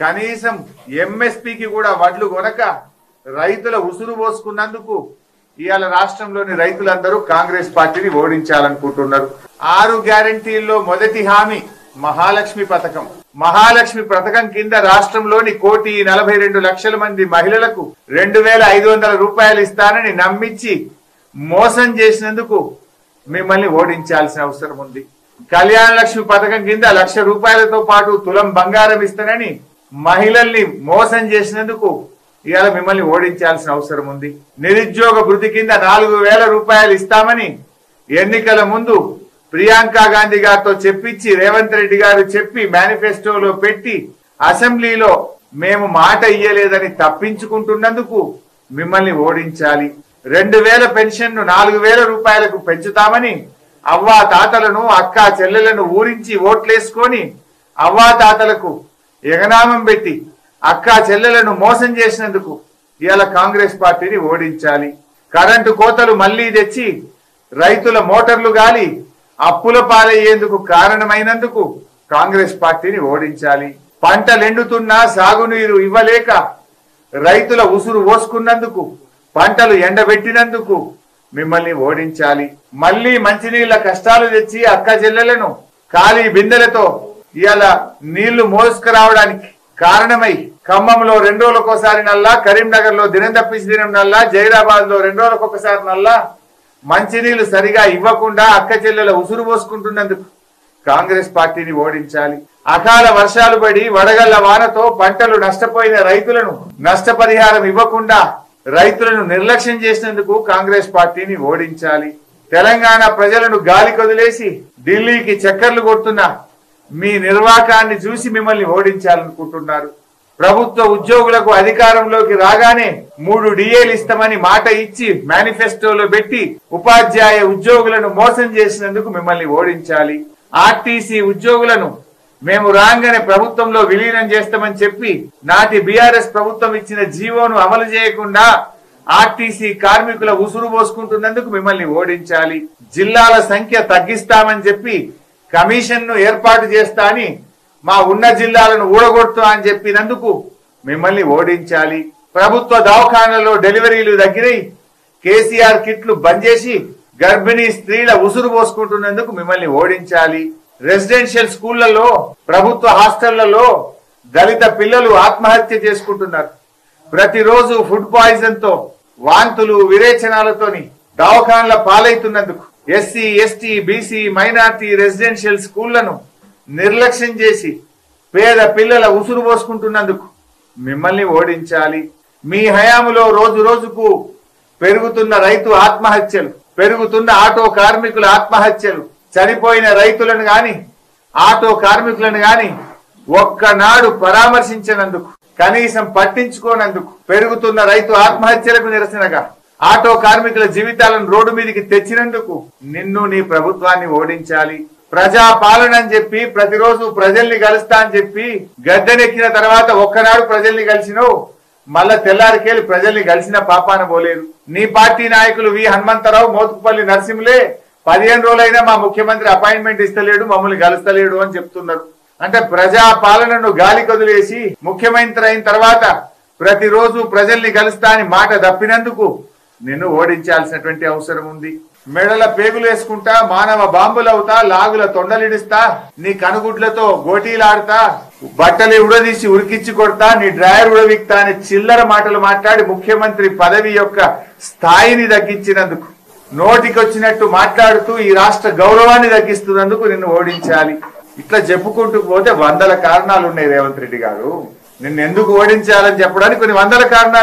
కనీసం ఎంఎస్పీకి కూడా వడ్లు కొనక రైతుల ఉసురు పోసుకున్నందుకు ఇవాళ రాష్ట్రంలోని రైతులందరూ కాంగ్రెస్ పార్టీని ఓడించాలనుకుంటున్నారు. 6 గ్యారంటీల్లో మొదటి హామీ మహాలక్ష్మి పథకం. మహాలక్ష్మి పథకం కింద రాష్ట్రంలోని 1,42,00,000 మంది మహిళలకు 2,500 రూపాయలు ఇస్తానని నమ్మించి మోసం చేసినందుకు మిమ్మల్ని ఓడించాల్సిన అవసరం ఉంది. కళ్యాణ లక్ష్మి పథకం కింద 1,00,000 రూపాయలతో పాటు తులం బంగారం ఇస్తానని మహిళల్ని మోసం చేసినందుకు ఇవాళ మిమ్మల్ని ఓడించాల్సిన అవసరం ఉంది. నిరుద్యోగ భృతి కింద 4,000 రూపాయలు ఇస్తామని ఎన్నికల ముందు ప్రియాంక గాంధీ గారితో చెప్పించి రేవంత్ రెడ్డి గారు చెప్పి మేనిఫెస్టోలో పెట్టి అసెంబ్లీలో మేము మాట ఇయ్యలేదని తప్పించుకుంటున్నందుకు మిమ్మల్ని ఓడించాలి. 2,000 పెన్షన్ ను 4,000 రూపాయలకు పెంచుతామని అవ్వా తాతలను అక్కా చెల్లెలను ఊరించి ఓట్లేసుకొని అవ్వా తాతలకు ఎగనామం పెట్టి అక్కా చెల్లెలను మోసం చేసినందుకు ఇవాళ కాంగ్రెస్ పార్టీని ఓడించాలి. కరెంటు కోతలు మళ్లీ తెచ్చి రైతుల మోటార్లు గాలి అప్పుల పాలయ్యేందుకు కారణమైనందుకు కాంగ్రెస్ పార్టీని ఓడించాలి. పంటలెండుతున్నా సాగునీరు ఇవ్వలేక రైతుల ఉసురు పోసుకున్నందుకు పంటలు ఎండబెట్టినందుకు మిమ్మల్ని ఓడించాలి. మళ్లీ మంచినీళ్ల కష్టాలు తెచ్చి అక్క చెల్లెలను ఖాళీ బిందెలతో ఇవాళ నీళ్లు మోసుకురావడానికి కారణమై ఖమ్మంలో 2 రోజులకోసారి నల్లా, కరీంనగర్ లో దినం తప్పించి దినం నల్లా, జైరాబాద్ లో 2 రోజులకొకసారి నల్లా మంచినీళ్లు సరిగా ఇవ్వకుండా అక్క చెల్లెల ఉసురు పోసుకుంటున్నందుకు కాంగ్రెస్ పార్టీని ఓడించాలి. అకాల వర్షాలు పడి వడగళ్ల వానతో పంటలు నష్టపోయిన రైతులను నష్టపరిహారం ఇవ్వకుండా రైతులను నిర్లక్ష్యం చేసినందుకు కాంగ్రెస్ పార్టీని ఓడించాలి. తెలంగాణ ప్రజలను గాలి కొదిలేసి ఢిల్లీకి చక్కర్లు కొడుతున్న మీ నిర్వాకాన్ని చూసి మిమ్మల్ని ఓడించాలనుకుంటున్నారు. ప్రభుత్వ ఉద్యోగులకు అధికారంలోకి రాగానే 3 డిఏలు ఇస్తామని మాట ఇచ్చి మేనిఫెస్టోలో పెట్టి ఉపాధ్యాయ ఉద్యోగులను మోసం చేసినందుకు మిమ్మల్ని ఓడించాలి. ఆర్టీసీ ఉద్యోగులను మేము రాగానే ప్రభుత్వంలో విలీనం చేస్తామని చెప్పి నాటి బీఆర్ఎస్ ప్రభుత్వం ఇచ్చిన జీవోను అమలు చేయకుండా ఆర్టీసీ కార్మికుల ఉసురు పోసుకుంటున్నందుకు మిమ్మల్ని ఓడించాలి. జిల్లాల సంఖ్య తగ్గిస్తామని చెప్పి కమిషన్ ను ఏర్పాటు చేస్తా అని మా ఉన్న జిల్లాలను ఊడగొడుతా అని చెప్పినందుకు మిమ్మల్ని ఓడించాలి. ప్రభుత్వ దవాఖానాల్లో డెలివరీలు తగ్గినాయి, కేసీఆర్ కిట్లు బంద్ చేసి గర్భిణీ స్త్రీల ఉసురు పోసుకుంటున్నందుకు మిమ్మల్ని ఓడించాలి. రెసిడెన్షియల్ స్కూళ్లలో ప్రభుత్వ హాస్టళ్లలో దళిత పిల్లలు ఆత్మహత్య చేసుకుంటున్నారు. ప్రతిరోజు ఫుడ్ పాయిజన్ తో వాంతులు విరేచనాలతోని దవాఖానాల పాలైతున్నందుకు SC ST BC minority residential స్కూళ్లను నిర్లక్ష్యం చేసి పేద పిల్లల ఉసురు పోసుకుంటున్నందుకు మిమ్మల్ని ఓడించాలి. మీ హయాములో రోజు రోజుకు పెరుగుతున్న రైతు ఆత్మహత్యలు, పెరుగుతున్న ఆటో కార్మికుల ఆత్మహత్యలు, చనిపోయిన రైతులను గాని ఆటో కార్మికులను గాని ఒక్కనాడు పరామర్శించినందుకు, కనీసం పట్టించుకోనందుకు, పెరుగుతున్న రైతు ఆత్మహత్యలకు నిరసనగా ఆటో కార్మికుల జీవితాలను రోడ్డు మీదకి తెచ్చినందుకు నిన్ను నీ ప్రభుత్వాన్ని ఓడించాలి. ప్రజా పాలన అని చెప్పి ప్రతిరోజు ప్రజల్ని కలుస్తా అని చెప్పి గద్దెనెక్కిన తర్వాత ఒక్కనాడు ప్రజల్ని కలిసినవు, మళ్ళా తెల్లారికేళ్ళు ప్రజల్ని కలిసిన పాపాన పోలేదు. నీ పార్టీ నాయకులు వి హనుమంతరావు, మోతుకుపల్లి నరసింహులే 15 రోజులైనా మా ముఖ్యమంత్రి అపాయింట్మెంట్ ఇస్తలేడు, మమ్మల్ని కలుస్తలేడు అని చెప్తున్నారు. అంటే ప్రజా పాలనను గాలి కొదిలేసి ముఖ్యమంత్రి అయిన తర్వాత ప్రతిరోజు ప్రజల్ని కలుస్తా అని మాట తప్పినందుకు నిన్ను ఓడించాల్సినటువంటి అవసరం ఉంది. మెడల పేగులు వేసుకుంటా, మానవ బాంబులవుతా, లాగుల తొండలిడిస్తా, నీ కనుగుడ్లతో గోటీలాడుతా, బట్టలు ఉడదీసి ఉరికిచ్చి కొడతా, నీ డ్రాయర్ ఉడవిక్తా అని చిల్లర మాటలు మాట్లాడి ముఖ్యమంత్రి పదవి యొక్క స్థాయిని తగ్గించినందుకు, నోటికొచ్చినట్టు మాట్లాడుతూ ఈ రాష్ట్ర గౌరవాన్ని తగ్గిస్తున్నందుకు నిన్ను ఓడించాలి. ఇట్లా చెప్పుకుంటూ పోతే 100 కారణాలు ఉన్నాయి రేవంత్ రెడ్డి గారు. నిన్ను ఎందుకు ఓడించాలని చెప్పడానికి కొన్ని 100 కారణాలు